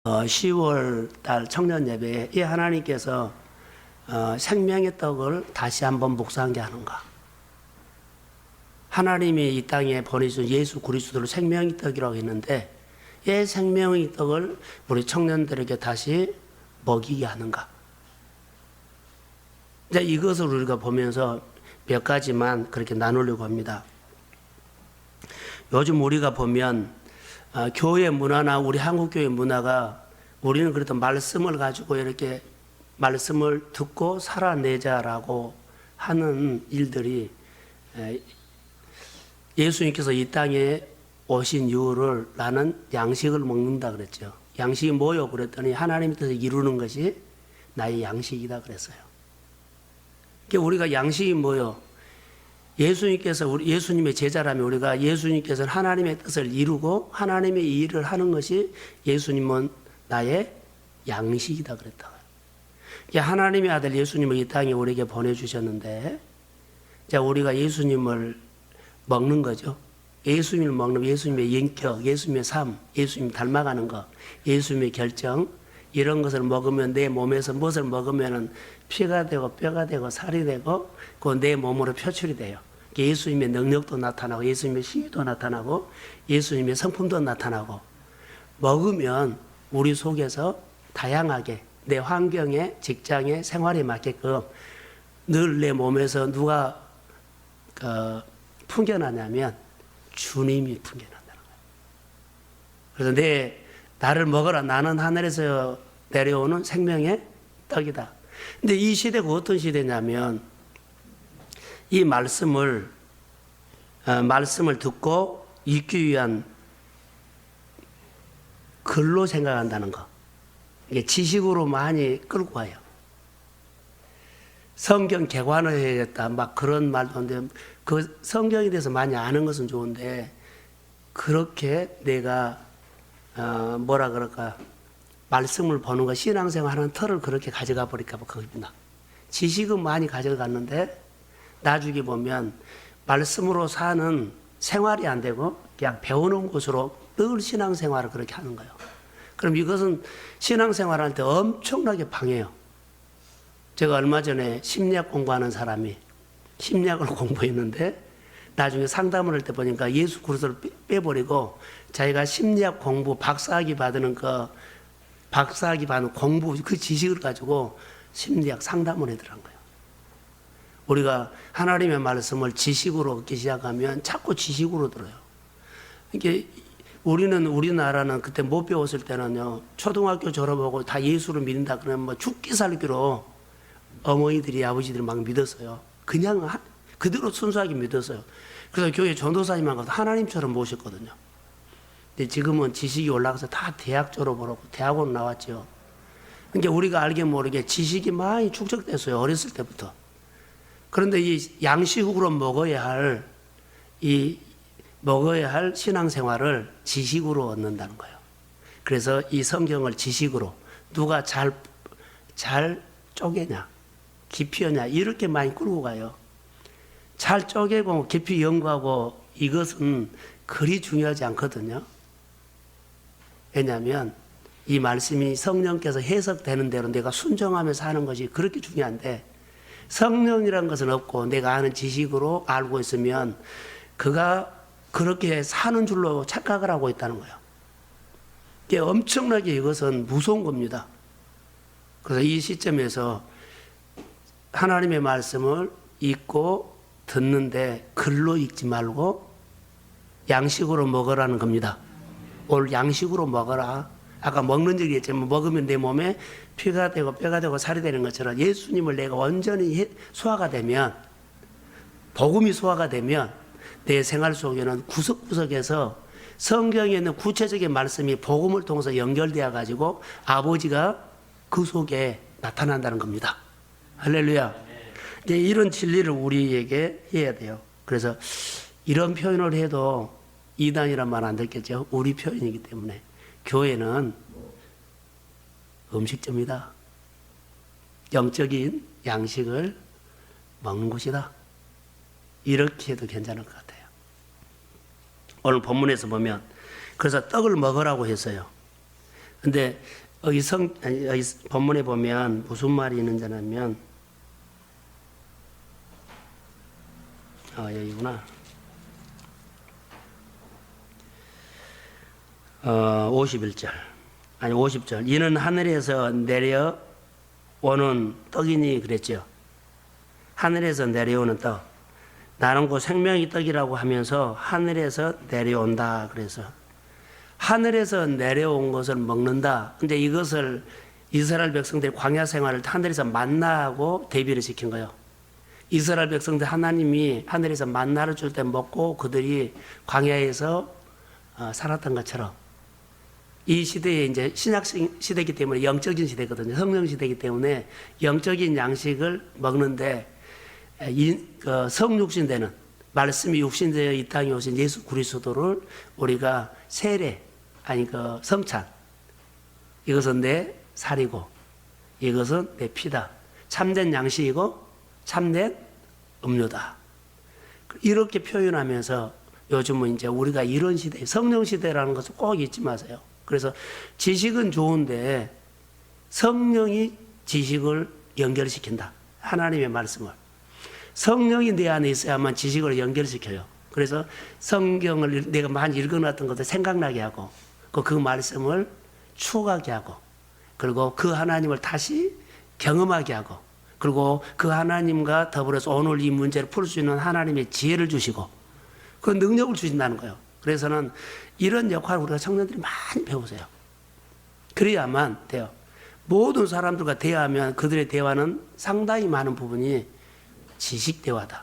10월 달 청년 예배에 이 하나님께서 생명의 떡을 다시 한번 묵상하게 하는가? 하나님이 이 땅에 보내주신 예수 그리스도를 생명의 떡이라고 했는데 이 생명의 떡을 우리 청년들에게 다시 먹이게 하는가? 이제 이것을 우리가 보면서 몇 가지만 그렇게 나누려고 합니다. 요즘 우리가 보면 교회 문화나 우리 한국 교회 문화가 우리는 그래도 말씀을 가지고 이렇게 말씀을 듣고 살아내자라고 하는 일들이 예수님께서 이 땅에 오신 이유를 나는 양식을 먹는다 그랬죠. 양식이 뭐요? 그랬더니 하나님의 뜻을 이루는 것이 나의 양식이다 그랬어요. 그러니까 우리가 양식이 뭐요? 예수님의 제자라면 우리가 예수님께서는 하나님의 뜻을 이루고 하나님의 일을 하는 것이 예수님은 나의 양식이다 그랬다. 하나님의 아들 예수님을 이 땅에 우리에게 보내주셨는데 우리가 예수님을 먹는 거죠. 예수님을 먹는 예수님의 인격, 예수님의 삶, 예수님 닮아가는 것, 예수님의 결정 이런 것을 먹으면 내 몸에서 무엇을 먹으면 피가 되고 뼈가 되고 살이 되고 그 내 몸으로 표출이 돼요. 예수님의 능력도 나타나고 예수님의 시기도 나타나고 예수님의 성품도 나타나고 먹으면 우리 속에서 다양하게 내 환경에 직장에 생활에 맞게끔 늘 내 몸에서 누가 풍겨나냐면 주님이 풍겨난다는 거예요. 그래서 나를 먹어라 나는 하늘에서 내려오는 생명의 떡이다. 근데 이 시대가 어떤 시대냐면 이 말씀을 듣고 읽기 위한 글로 생각한다는 거. 이게 지식으로 많이 끌고 가요. 성경 개관을 해야겠다. 막 그런 말도 하는데 그 성경에 대해서 많이 아는 것은 좋은데 그렇게 내가 뭐라 그럴까 말씀을 보는 거 신앙생활 하는 틀을 그렇게 가져가 버릴까 봐 겁니다. 지식은 많이 가져갔는데 나중에 보면 말씀으로 사는 생활이 안 되고 그냥 배우는 곳으로 늘 신앙생활을 그렇게 하는 거예요. 그럼 이것은 신앙생활할 때 엄청나게 방해해요. 제가 얼마 전에 심리학 공부하는 사람이 심리학을 공부했는데 나중에 상담을 할 때 보니까 예수 그리스도를 빼버리고 자기가 심리학 공부 박사학위 받는 공부 그 지식을 가지고 심리학 상담을 해더란 거예요. 우리가 하나님의 말씀을 지식으로 얻기 시작하면 자꾸 지식으로 들어요. 이게 우리나라는 그때 못 배웠을 때는요, 초등학교 졸업하고 다 예수를 믿는다 그러면 뭐 죽기 살기로 어머니들이 아버지들이 막 믿었어요. 그냥 그대로 순수하게 믿었어요. 그래서 교회 전도사님만 가도 하나님처럼 모셨거든요. 근데 지금은 지식이 올라가서 다 대학 졸업을 하고 대학원 나왔죠. 그러니까 우리가 알게 모르게 지식이 많이 축적됐어요. 어렸을 때부터. 그런데 이 양식으로 먹어야 할 신앙생활을 지식으로 얻는다는 거예요. 그래서 이 성경을 지식으로 누가 잘 쪼개냐, 깊이 하냐 이렇게 많이 끌고 가요. 잘 쪼개고 깊이 연구하고 이것은 그리 중요하지 않거든요. 왜냐하면 이 말씀이 성령께서 해석되는 대로 내가 순종하면서 하는 것이 그렇게 중요한데 성령이라는 것은 없고 내가 아는 지식으로 알고 있으면 그가 그렇게 사는 줄로 착각을 하고 있다는 거예요. 이게 엄청나게 이것은 무서운 겁니다. 그래서 이 시점에서 하나님의 말씀을 읽고 듣는데 글로 읽지 말고 양식으로 먹으라는 겁니다. 오늘 양식으로 먹어라. 아까 먹는 적이 있지만 먹으면 내 몸에 피가 되고 뼈가 되고 살이 되는 것처럼 예수님을 내가 온전히 소화가 되면 복음이 소화가 되면 내 생활 속에는 구석구석에서 성경에 있는 구체적인 말씀이 복음을 통해서 연결되어 가지고 아버지가 그 속에 나타난다는 겁니다. 할렐루야. 이제 이런 진리를 우리에게 해야 돼요. 그래서 이런 표현을 해도 이단이란 말 안 듣겠죠. 우리 표현이기 때문에 교회는 음식점이다. 영적인 양식을 먹는 곳이다. 이렇게 해도 괜찮을 것 같아요. 오늘 본문에서 보면 그래서 떡을 먹으라고 했어요. 근데 여기 본문에 보면 무슨 말이 있는지 하면, 여기구나. 51절. 아니, 50절. 이는 하늘에서 내려오는 떡이니 그랬죠. 하늘에서 내려오는 떡. 나는 곧 생명의 떡이라고 하면서 하늘에서 내려온다. 그래서 하늘에서 내려온 것을 먹는다. 근데 이것을 이스라엘 백성들이 광야 생활을 하늘에서 만나하고 대비를 시킨 거예요. 이스라엘 백성들 하나님이 하늘에서 만나를 줄 때 먹고 그들이 광야에서 살았던 것처럼 이 시대에 이제 신약 시대이기 때문에 영적인 시대거든요. 성령 시대이기 때문에 영적인 양식을 먹는데 성육신 되는 말씀이 육신되어 이 땅에 오신 예수 그리스도를 우리가 세례 아니 성찬, 이것은 내 살이고 이것은 내 피다. 참된 양식이고 참된 음료다. 이렇게 표현하면서 요즘은 이제 우리가 이런 시대, 성령 시대라는 것을 꼭 잊지 마세요. 그래서 지식은 좋은데 성령이 지식을 연결시킨다. 하나님의 말씀을. 성령이 내 안에 있어야만 지식을 연결시켜요. 그래서 성경을 내가 많이 읽어놨던 것을 생각나게 하고 그 말씀을 추억하게 하고 그리고 그 하나님을 다시 경험하게 하고 그리고 그 하나님과 더불어서 오늘 이 문제를 풀 수 있는 하나님의 지혜를 주시고 그 능력을 주신다는 거예요. 그래서는 이런 역할을 우리가 청년들이 많이 배우세요. 그래야만 돼요. 모든 사람들과 대화하면 그들의 대화는 상당히 많은 부분이 지식 대화다.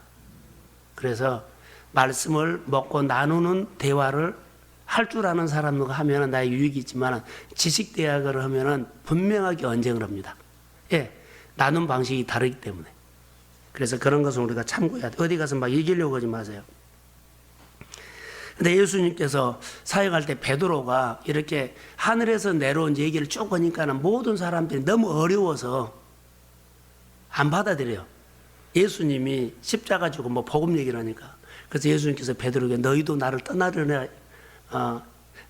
그래서 말씀을 먹고 나누는 대화를 할 줄 아는 사람과 하면 나의 유익이 있지만 지식 대화를 하면 분명하게 언쟁을 합니다. 예, 나눈 방식이 다르기 때문에. 그래서 그런 것을 우리가 참고해야 돼. 어디 가서 막 이기려고 하지 마세요. 근데 예수님께서 사역할 때 베드로가 이렇게 하늘에서 내려온 얘기를 쭉 하니까는 모든 사람들이 너무 어려워서 안 받아들여요. 예수님이 십자가 지고 뭐 복음 얘기를 하니까. 그래서 예수님께서 베드로에게 너희도 나를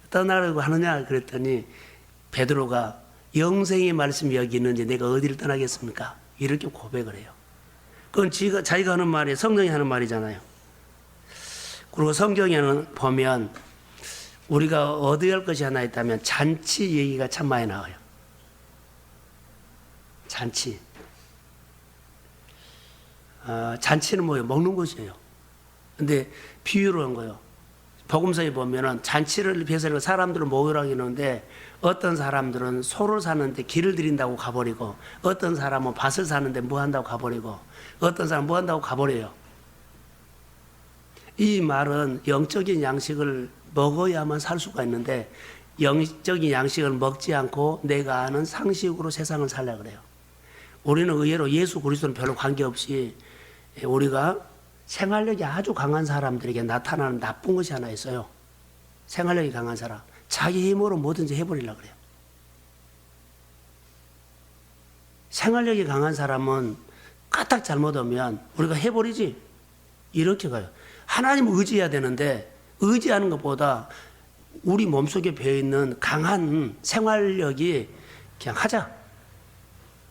떠나려고 하느냐 그랬더니 베드로가 영생의 말씀이 여기 있는지 내가 어디를 떠나겠습니까? 이렇게 고백을 해요. 그건 자기가 하는 말이 성령이 하는 말이잖아요. 그리고 성경에는 보면 우리가 얻어야 할 것이 하나 있다면 잔치 얘기가 참 많이 나와요. 잔치. 잔치는 뭐예요? 먹는 것이에요. 근데 비유로 한 거예요. 복음서에 보면은 잔치를 비해서 사람들을 모으라고 했는데 어떤 사람들은 소를 사는데 기를 드린다고 가버리고 어떤 사람은 밭을 사는데 뭐 한다고 가버리고 어떤 사람은 뭐 한다고 가버려요. 이 말은 영적인 양식을 먹어야만 살 수가 있는데 영적인 양식을 먹지 않고 내가 아는 상식으로 세상을 살려고 그래요. 우리는 의외로 예수 그리스도는 별로 관계없이 우리가 생활력이 아주 강한 사람들에게 나타나는 나쁜 것이 하나 있어요. 생활력이 강한 사람. 자기 힘으로 뭐든지 해버리려고 그래요. 생활력이 강한 사람은 까딱 잘못하면 우리가 해버리지. 이렇게 가요. 하나님을 의지해야 되는데 의지하는 것보다 우리 몸속에 배어있는 강한 생활력이 그냥 하자.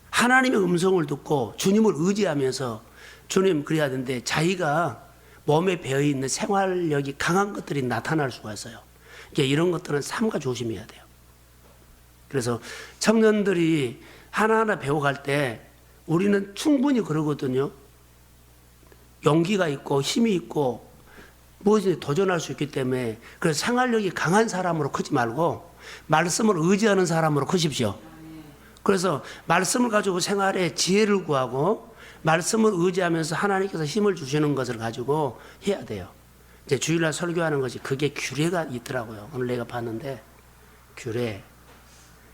하나님의 음성을 듣고 주님을 의지하면서 주님 그래야 되는데 자기가 몸에 배어있는 생활력이 강한 것들이 나타날 수가 있어요. 이런 것들은 삼가 조심해야 돼요. 그래서 청년들이 하나하나 배워갈 때 우리는 충분히 그러거든요. 용기가 있고 힘이 있고 무엇이든 도전할 수 있기 때문에 그래서 생활력이 강한 사람으로 크지 말고 말씀을 의지하는 사람으로 크십시오. 그래서 말씀을 가지고 생활에 지혜를 구하고 말씀을 의지하면서 하나님께서 힘을 주시는 것을 가지고 해야 돼요. 이제 주일날 설교하는 것이 그게 규례가 있더라고요. 오늘 내가 봤는데 규례.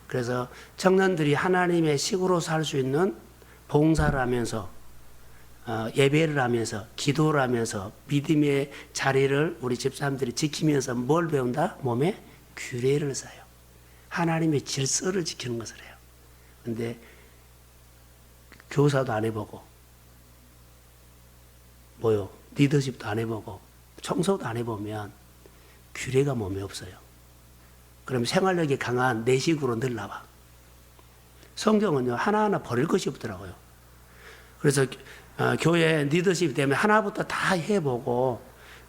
그래서 청년들이 하나님의 식으로 살 수 있는 봉사를 하면서 예배를 하면서 기도를 하면서 믿음의 자리를 우리 집사람들이 지키면서 뭘 배운다? 몸에 규례를 쌓아요. 하나님의 질서를 지키는 것을 해요. 근데 교사도 안 해보고 뭐요? 리더십도 안 해보고 청소도 안 해보면 규례가 몸에 없어요. 그럼 생활력이 강한 내식으로 늘 나와. 성경은요, 하나하나 버릴 것이 없더라고요. 그래서 교회 리더십이 되면 하나부터 다 해보고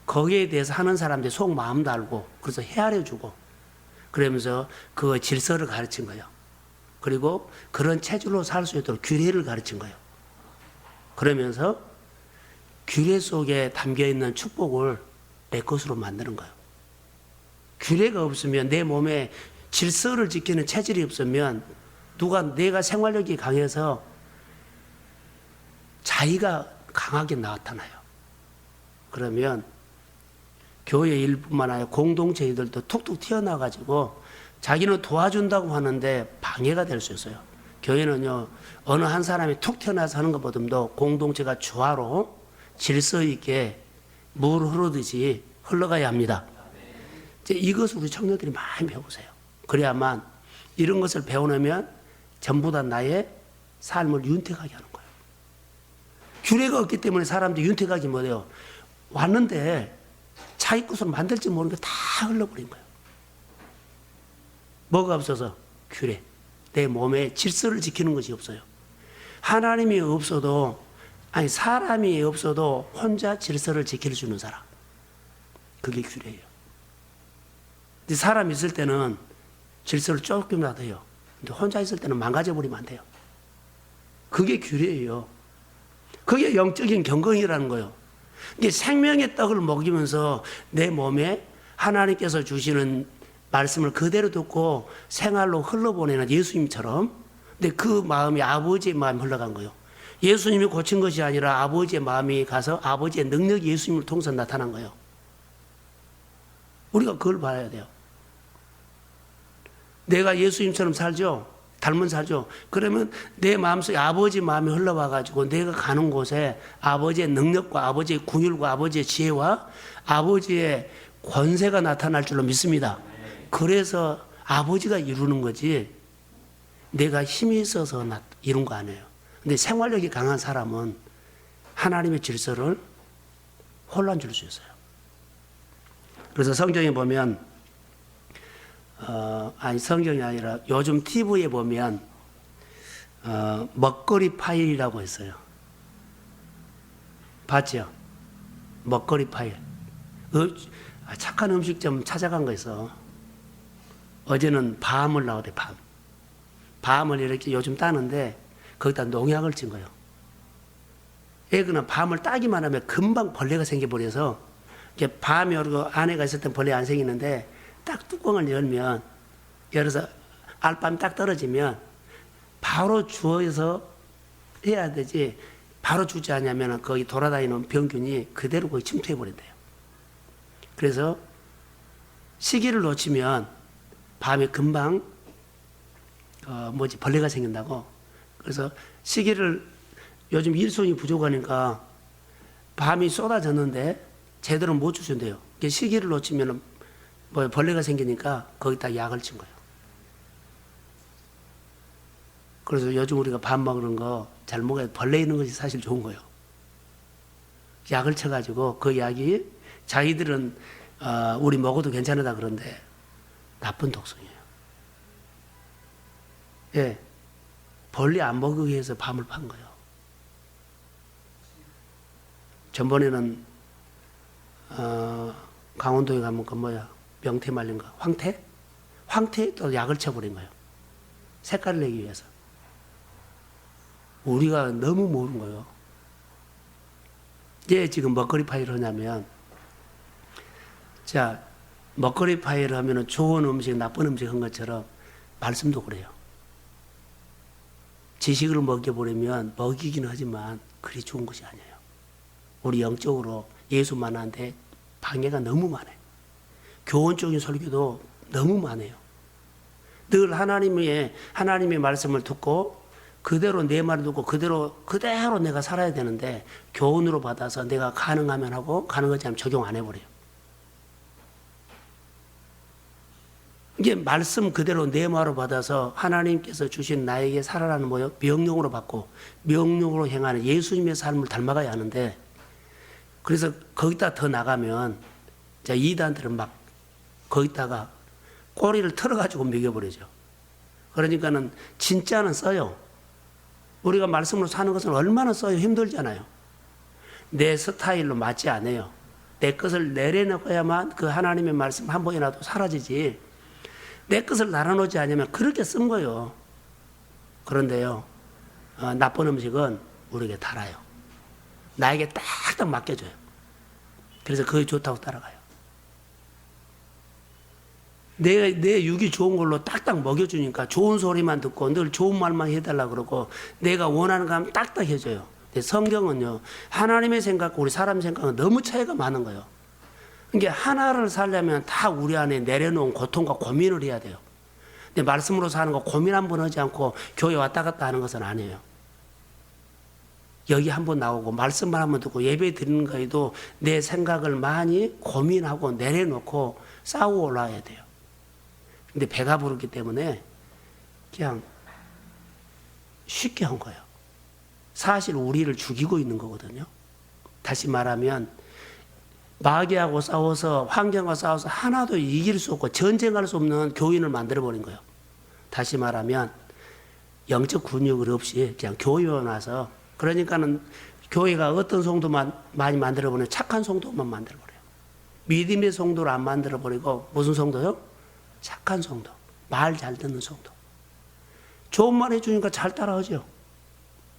거기에 대해서 하는 사람들이 속 마음도 알고 그래서 헤아려주고 그러면서 그 질서를 가르친 거예요. 그리고 그런 체질로 살 수 있도록 규례를 가르친 거예요. 그러면서 규례 속에 담겨있는 축복을 내 것으로 만드는 거예요. 규례가 없으면 내 몸에 질서를 지키는 체질이 없으면 내가 생활력이 강해서 자의가 강하게 나타나요. 그러면 교회 일뿐만 아니라 공동체들도 툭툭 튀어나와가지고 자기는 도와준다고 하는데 방해가 될 수 있어요. 교회는요, 어느 한 사람이 툭 튀어나와서 하는 것보다도 공동체가 조화로 질서 있게 물 흐르듯이 흘러가야 합니다. 이제 이것을 우리 청년들이 많이 배우세요. 그래야만 이런 것을 배워놓으면 전부 다 나의 삶을 윤택하게 하는 거예요. 규례가 없기 때문에 사람들이 윤택하기 못해요. 왔는데 자기 것으로 만들지 모르는 게 다 흘러버린 거예요. 뭐가 없어서? 규례. 내 몸에 질서를 지키는 것이 없어요. 하나님이 없어도, 아니, 사람이 없어도 혼자 질서를 지켜주는 사람. 그게 규례예요. 근데 사람이 있을 때는 질서를 조금이라도 해요. 근데 혼자 있을 때는 망가져버리면 안 돼요. 그게 규례예요. 그게 영적인 경건이라는 거예요. 이게 생명의 떡을 먹이면서 내 몸에 하나님께서 주시는 말씀을 그대로 듣고 생활로 흘러보내는 예수님처럼, 근데 그 마음이 아버지의 마음이 흘러간 거예요. 예수님이 고친 것이 아니라 아버지의 마음이 가서 아버지의 능력이 예수님을 통해서 나타난 거예요. 우리가 그걸 봐야 돼요. 내가 예수님처럼 살죠? 닮은 살죠? 그러면 내 마음속에 아버지 마음이 흘러와가지고 내가 가는 곳에 아버지의 능력과 아버지의 군율과 아버지의 지혜와 아버지의 권세가 나타날 줄로 믿습니다. 그래서 아버지가 이루는 거지 내가 힘이 있어서 이룬 거 아니에요. 근데 생활력이 강한 사람은 하나님의 질서를 혼란 줄 수 있어요. 그래서 성경에 보면 성경이 아니라 요즘 TV에 보면 먹거리 파일이라고 있어요. 봤죠? 먹거리 파일. 착한 음식점 찾아간 거 있어. 어제는 밤을 나오대, 밤. 밤을 이렇게 요즘 따는데 거기다 농약을 친 거예요. 애그는 밤을 따기만 하면 금방 벌레가 생겨버려서 밤이 오르고 안에가 있을 땐 벌레 안 생기는데 딱 뚜껑을 열어서 알밤이 딱 떨어지면 바로 주워서 해야 되지, 바로 주지 않으면 거기 돌아다니는 병균이 그대로 거기 침투해 버린대요. 그래서 시기를 놓치면 밤에 금방 벌레가 생긴다고. 그래서 시기를 요즘 일손이 부족하니까 밤이 쏟아졌는데 제대로 못 주신대요. 시기를 놓치면 벌레가 생기니까 거기다 약을 친 거예요. 그래서 요즘 우리가 밥 먹는 거 잘 먹어야 벌레 있는 것이 사실 좋은 거예요. 약을 쳐가지고 그 약이 자기들은 우리 먹어도 괜찮다 그런데 나쁜 독성이에요. 예, 벌레 안 먹기 위해서 밤을 판 거예요. 전번에는 강원도에 가면 명태 말린 거, 황태에 또 약을 쳐버린 거예요. 색깔을 내기 위해서. 우리가 너무 모르는 거예요. 왜 지금 먹거리 파이를 하냐면, 자, 먹거리 파이를 하면 좋은 음식, 나쁜 음식 한 것처럼 말씀도 그래요. 지식을 먹여버리면 먹이긴 하지만 그리 좋은 것이 아니에요. 우리 영적으로 예수만한테 방해가 너무 많아요. 교훈적인 설교도 너무 많아요. 늘 하나님의 말씀을 듣고 그대로 내 말을 듣고 그대로 내가 살아야 되는데 교훈으로 받아서 내가 가능하면 하고 가능하지 않으면 적용 안 해버려요. 이게 말씀 그대로 내 말로 받아서 하나님께서 주신 나에게 살아라는 명령으로 받고 명령으로 행하는 예수님의 삶을 닮아가야 하는데, 그래서 거기다 더 나가면 이단들은 막 거기다가 꼬리를 틀어가지고 먹여버리죠. 그러니까는 진짜는 써요. 우리가 말씀으로 사는 것은 얼마나 써요. 힘들잖아요. 내 스타일로 맞지 않아요. 내 것을 내려놓아야만 그 하나님의 말씀 한 번이라도 사라지지. 내 것을 날아놓지 않으면 그렇게 쓴 거예요. 그런데요, 나쁜 음식은 우리에게 달아요. 나에게 딱딱 맡겨줘요. 그래서 그게 좋다고 따라가요. 내 육이 좋은 걸로 딱딱 먹여주니까 좋은 소리만 듣고 늘 좋은 말만 해달라 그러고 내가 원하는 거 하면 딱딱 해줘요. 근데 성경은요, 하나님의 생각과 우리 사람 생각은 너무 차이가 많은 거예요. 그러니까 하나를 살려면 다 우리 안에 내려놓은 고통과 고민을 해야 돼요. 근데 말씀으로 사는 거 고민 한 번 하지 않고 교회 왔다 갔다 하는 것은 아니에요. 여기 한 번 나오고 말씀만 한 번 듣고 예배 드리는 거에도 내 생각을 많이 고민하고 내려놓고 싸우고 올라와야 돼요. 근데 배가 부르기 때문에 그냥 쉽게 한 거예요. 사실 우리를 죽이고 있는 거거든요. 다시 말하면 마귀하고 싸워서 환경과 싸워서 하나도 이길 수 없고 전쟁할 수 없는 교인을 만들어버린 거예요. 다시 말하면 영적 근육을 없이 그냥 교회에 와서 그러니까는 교회가 어떤 성도만 많이 만들어버려요? 착한 성도만 만들어버려요. 믿음의 성도를 안 만들어버리고 무슨 성도요? 착한 성도, 말 잘 듣는 성도. 좋은 말 해주니까 잘 따라하죠.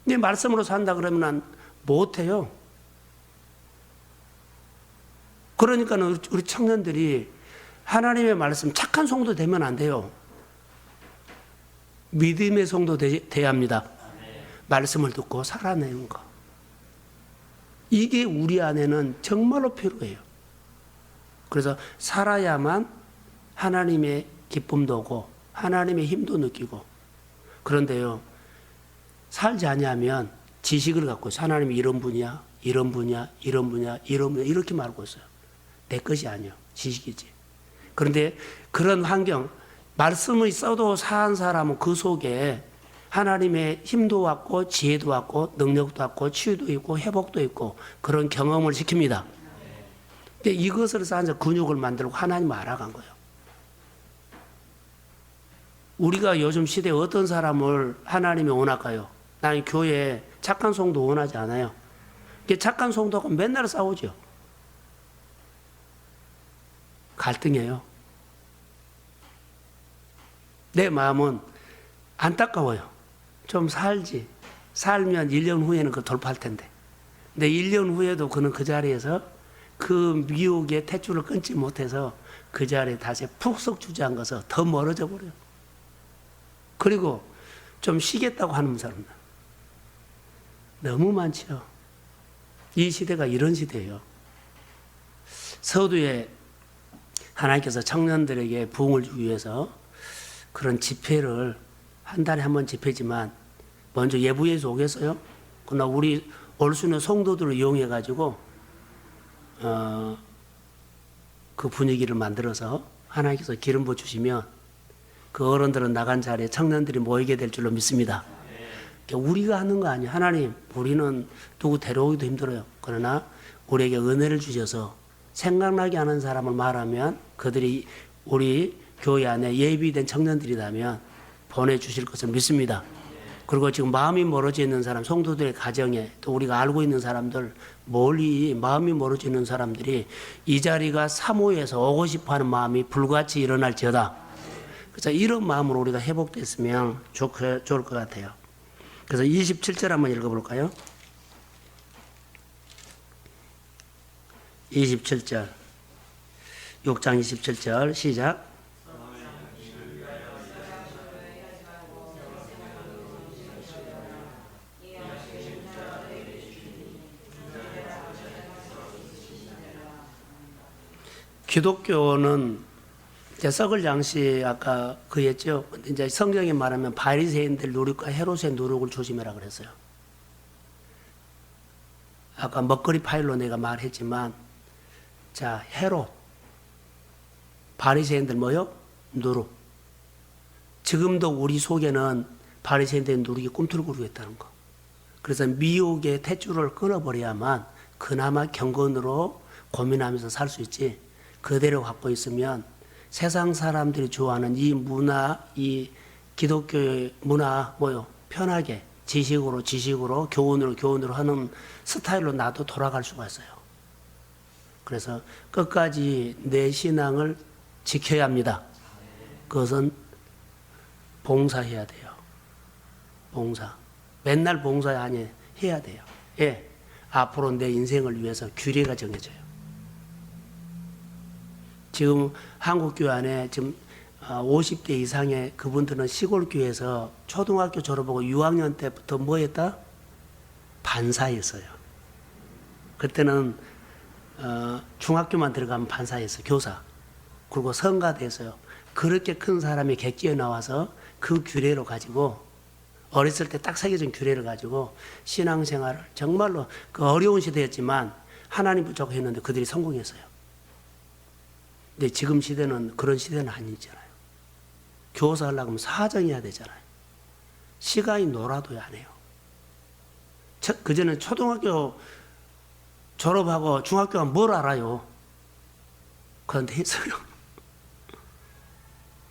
근데 말씀으로 산다 그러면 못해요. 그러니까 우리 청년들이 하나님의 말씀 착한 성도 되면 안 돼요. 믿음의 성도 돼야 합니다. 말씀을 듣고 살아내는 거. 이게 우리 안에는 정말로 필요해요. 그래서 살아야만 하나님의 기쁨도 오고 하나님의 힘도 느끼고. 그런데요, 살지 않으면 지식을 갖고 있어요. 하나님이 이런 분이야, 이런 분이야, 이런 분이야, 이런 분이야 이렇게 말고 있어요. 내 것이 아니요, 지식이지. 그런데 그런 환경, 말씀을 써도 사한 사람은 그 속에 하나님의 힘도 왔고 지혜도 왔고 능력도 왔고 치유도 있고 회복도 있고 그런 경험을 시킵니다. 근데 이것을 쌓아서 근육을 만들고 하나님을 알아간 거예요. 우리가 요즘 시대에 어떤 사람을 하나님이 원할까요? 나는 교회에 착한 성도 원하지 않아요. 착한 성도가 맨날 싸우죠. 갈등이에요. 내 마음은 안타까워요. 좀 살지. 살면 1년 후에는 그 돌파할 텐데. 근데 1년 후에도 그는 그 자리에서 그 미혹의 탯줄을 끊지 못해서 그 자리에 다시 푹 주저앉아서 더 멀어져 버려요. 그리고 좀 쉬겠다고 하는 사람들 너무 많죠. 이 시대가 이런 시대예요. 서두에 하나님께서 청년들에게 부흥을 주기 위해서 그런 집회를 한 달에 한 번 집회지만 먼저 예부에서 오겠어요? 그러나 우리 올 수 있는 성도들을 이용해가지고 그 분위기를 만들어서 하나님께서 기름 부어주시면 그 어른들은 나간 자리에 청년들이 모이게 될 줄로 믿습니다. 우리가 하는 거 아니에요. 하나님, 우리는 누구 데려오기도 힘들어요. 그러나 우리에게 은혜를 주셔서 생각나게 하는 사람을 말하면 그들이 우리 교회 안에 예비된 청년들이라면 보내주실 것을 믿습니다. 그리고 지금 마음이 멀어져 있는 사람, 성도들의 가정에 또 우리가 알고 있는 사람들, 멀리 마음이 멀어져 있는 사람들이 이 자리가 사모해서 오고 싶어하는 마음이 불같이 일어날지어다. 그래서 이런 마음으로 우리가 회복됐으면 좋을 것 같아요. 그래서 27절 한번 읽어볼까요? 27절 6장 27절 시작. 기독교는 이제 썩을 양식 아까 그 했죠. 이제 성경에 말하면 바리새인들 누룩과 헤롯의 누룩을 조심해라 그랬어요. 아까 먹거리 파일로 내가 말했지만 자 헤롯 바리새인들 뭐요? 누룩. 지금도 우리 속에는 바리새인들의 누룩이 꿈틀거리고 있다는 거. 그래서 미혹의 탯줄을 끊어버려야만 그나마 경건으로 고민하면서 살 수 있지. 그대로 갖고 있으면 세상 사람들이 좋아하는 이 문화, 이 기독교의 문화 뭐요? 편하게 지식으로 교훈으로 하는 스타일로 나도 돌아갈 수가 있어요. 그래서 끝까지 내 신앙을 지켜야 합니다. 그것은 봉사해야 돼요. 봉사. 맨날 봉사 아니 해야 돼요. 예. 앞으로 내 인생을 위해서 규례가 정해져요. 지금 한국교회 안에 지금 50대 이상의 그분들은 시골교회에서 초등학교 졸업하고 6학년 때부터 뭐 했다? 반사했어요. 그때는 중학교만 들어가면 반사했어요. 교사. 그리고 성가대였어요. 그렇게 큰 사람이 객지에 나와서 그 규례로 가지고 어렸을 때 딱 새겨진 규례를 가지고 신앙생활을 정말로 그 어려운 시대였지만 하나님 붙잡고 했는데 그들이 성공했어요. 근데 지금 시대는 그런 시대는 아니잖아요. 교사 하려고 하면 사정해야 되잖아요. 시간이 놀아도야 안 해요. 그전에 초등학교 졸업하고 중학교 가면 뭘 알아요? 그런데 했어요.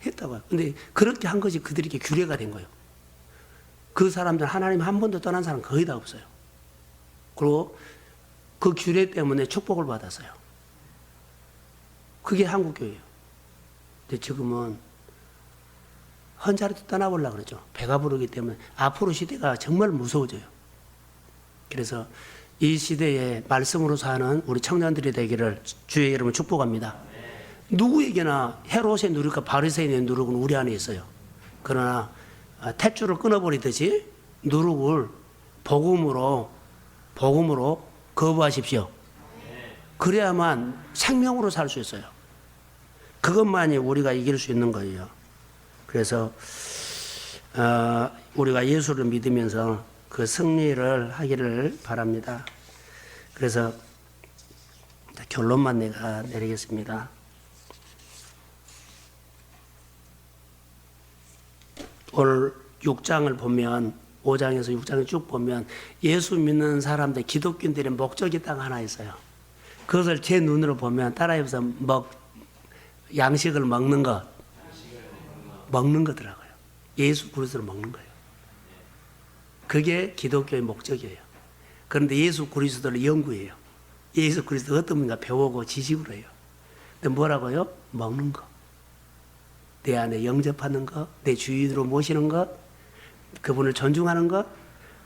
했다고요. 근데 그렇게 한 것이 그들에게 규례가 된 거예요. 그 사람들 하나님 한 번도 떠난 사람 거의 다 없어요. 그리고 그 규례 때문에 축복을 받았어요. 그게 한국교회예요. 근데 지금은 헌자리도 떠나보려고 그러죠. 배가 부르기 때문에 앞으로 시대가 정말 무서워져요. 그래서 이 시대에 말씀으로 사는 우리 청년들이 되기를 주의 이름으로 축복합니다. 누구에게나 헤롯의 누룩과 바리새인의 누룩은 우리 안에 있어요. 그러나 탯줄을 끊어버리듯이 누룩을 복음으로 거부하십시오. 그래야만 생명으로 살 수 있어요. 그것만이 우리가 이길 수 있는 거예요. 그래서 우리가 예수를 믿으면서 그 승리를 하기를 바랍니다. 그래서 결론만 내가 내리겠습니다. 오늘 6장을 보면 5장에서 6장을 쭉 보면 예수 믿는 사람들 기독교인들의 목적이 딱 하나 있어요. 그것을 제 눈으로 보면 따라해서 양식을 먹는 거더라고요. 예수 그리스도를 먹는 거예요. 그게 기독교의 목적이에요. 그런데 예수 그리스도를 연구해요. 예수 그리스도 어떤 분인가 배우고 지식으로 해요. 근데 뭐라고요? 먹는 거. 내 안에 영접하는 것, 내 주인으로 모시는 것, 그분을 존중하는 것,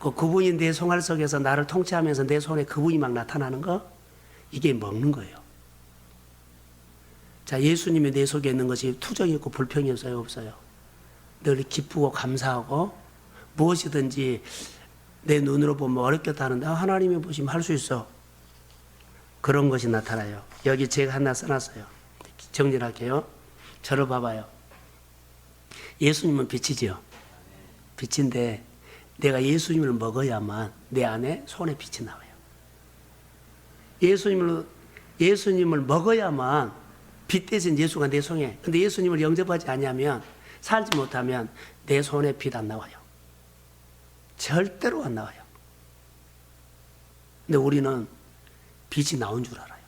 그분이 내 생활 속에서 나를 통치하면서 내 손에 그분이 막 나타나는 것, 이게 먹는 거예요. 자, 예수님이 내 속에 있는 것이 투정이 있고 불평이 없어요? 없어요? 늘 기쁘고 감사하고 무엇이든지 내 눈으로 보면 어렵겠다 하는데 하나님이 보시면 할 수 있어. 그런 것이 나타나요. 여기 제가 하나 써놨어요. 정리할게요. 저를 봐봐요. 예수님은 빛이지요. 빛인데 내가 예수님을 먹어야만 내 안에 손에 빛이 나와요. 예수님을 먹어야만 빛 대신 예수가 내 손에. 근데 예수님을 영접하지 않으면 살지 못하면 내 손에 빛 안 나와요. 절대로 안 나와요. 근데 우리는 빛이 나온 줄 알아요.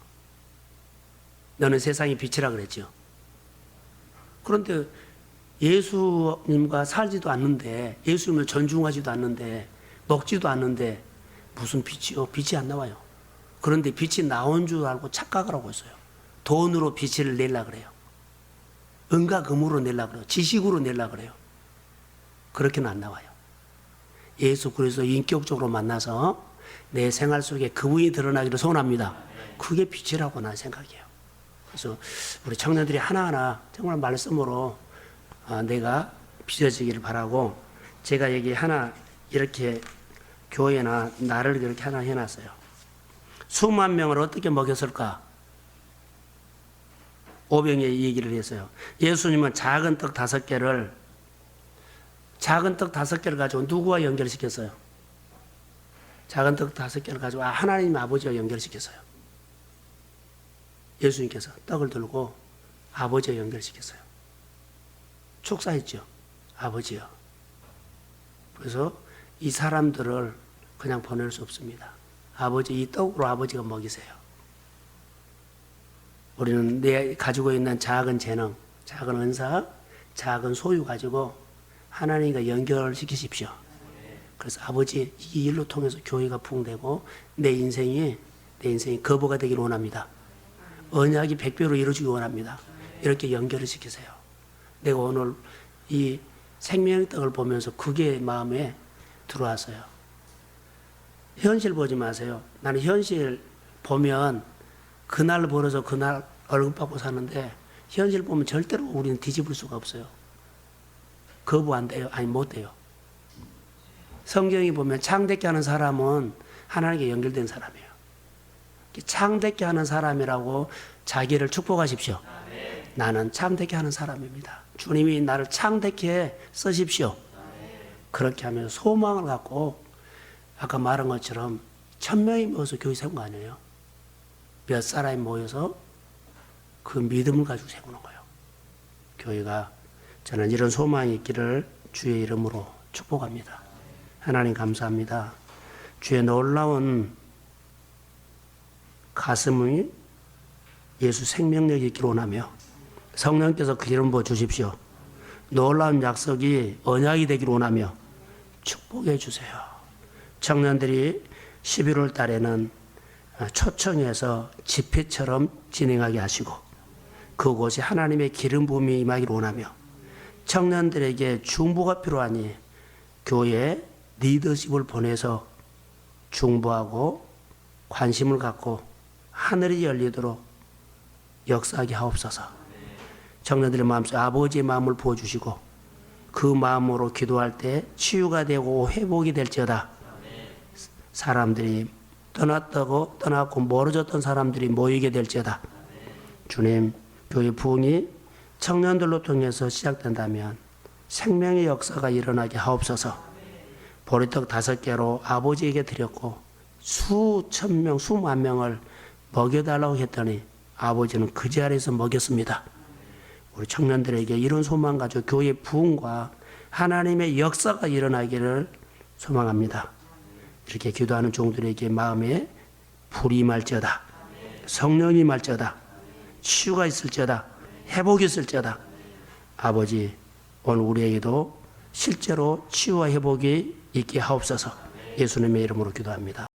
너는 세상의 빛이라 그랬죠. 그런데 예수님과 살지도 않는데, 예수님을 존중하지도 않는데, 먹지도 않는데 무슨 빛이요? 빛이 안 나와요. 그런데 빛이 나온 줄 알고 착각을 하고 있어요. 돈으로 빛을 내려고 그래요. 은과 금으로 내려고 그래요. 지식으로 내려고 그래요. 그렇게는 안 나와요. 예수 그리스도 인격적으로 만나서 내 생활 속에 그분이 드러나기를 소원합니다. 그게 빛이라고 난 생각해요. 그래서 우리 청년들이 하나하나 정말 말씀으로 내가 빚어지기를 바라고, 제가 여기 하나 이렇게 교회나 나를 이렇게 하나 해놨어요. 수만 명을 어떻게 먹였을까? 오병이의 얘기를 했어요. 예수님은 작은 떡 5개를 가지고 누구와 연결시켰어요? 작은 떡 5개를 가지고 하나님 아버지와 연결시켰어요. 예수님께서 떡을 들고 아버지와 연결시켰어요. 축사했죠. 아버지요. 그래서 이 사람들을 그냥 보낼 수 없습니다. 아버지, 이 떡으로 아버지가 먹이세요. 우리는 내 가지고 있는 작은 재능, 작은 은사, 작은 소유 가지고 하나님과 연결시키십시오. 그래서 아버지 이 일로 통해서 교회가 부흥되고 내 인생이 거부가 되기를 원합니다. 언약이 100배로 이루어지기 원합니다. 이렇게 연결을 시키세요. 내가 오늘 이 생명의 떡을 보면서 그게 마음에 들어왔어요. 현실 보지 마세요. 나는 현실 보면 그날 벌어서 그날 월급 받고 사는데 현실 보면 절대로 우리는 뒤집을 수가 없어요. 거부 안 돼요. 아니 못 돼요. 성경이 보면 창대케 하는 사람은 하나님께 연결된 사람이에요. 창대케 하는 사람이라고 자기를 축복하십시오. 나는 창대케 하는 사람입니다. 주님이 나를 창대케 쓰십시오. 그렇게 하면 소망을 갖고 아까 말한 것처럼 1000명이 모여서 교회 세운 거 아니에요. 몇 사람이 모여서 그 믿음을 가지고 세우는 거예요. 교회가 저는 이런 소망이 있기를 주의 이름으로 축복합니다. 하나님 감사합니다. 주의 놀라운 가슴이 예수 생명력이 있기를 원하며 성령께서 그 이름 부어 주십시오. 놀라운 약속이 언약이 되기를 원하며 축복해 주세요. 청년들이 11월 달에는 초청해서 집회처럼 진행하게 하시고 그곳이 하나님의 기름 부음이 임하기를 원하며 청년들에게 중보가 필요하니 교회 리더십을 보내서 중보하고 관심을 갖고 하늘이 열리도록 역사하게 하옵소서. 청년들의 마음속에 아버지의 마음을 부어주시고 그 마음으로 기도할 때 치유가 되고 회복이 될지어다. 사람들이 떠났고 멀어졌던 사람들이 모이게 될지어다. 주님, 교회 부흥이 청년들로 통해서 시작된다면 생명의 역사가 일어나게 하옵소서. 보리떡 5개로 아버지에게 드렸고 수천 명, 수만 명을 먹여달라고 했더니 아버지는 그 자리에서 먹였습니다. 우리 청년들에게 이런 소망 가지고 교회 부흥과 하나님의 역사가 일어나기를 소망합니다. 이렇게 기도하는 종들에게 마음에 불이 임할지어다. 성령이 임할지어다. 치유가 있을지어다. 회복이 있을지어다. 아버지, 오늘 우리에게도 실제로 치유와 회복이 있게 하옵소서. 예수님의 이름으로 기도합니다.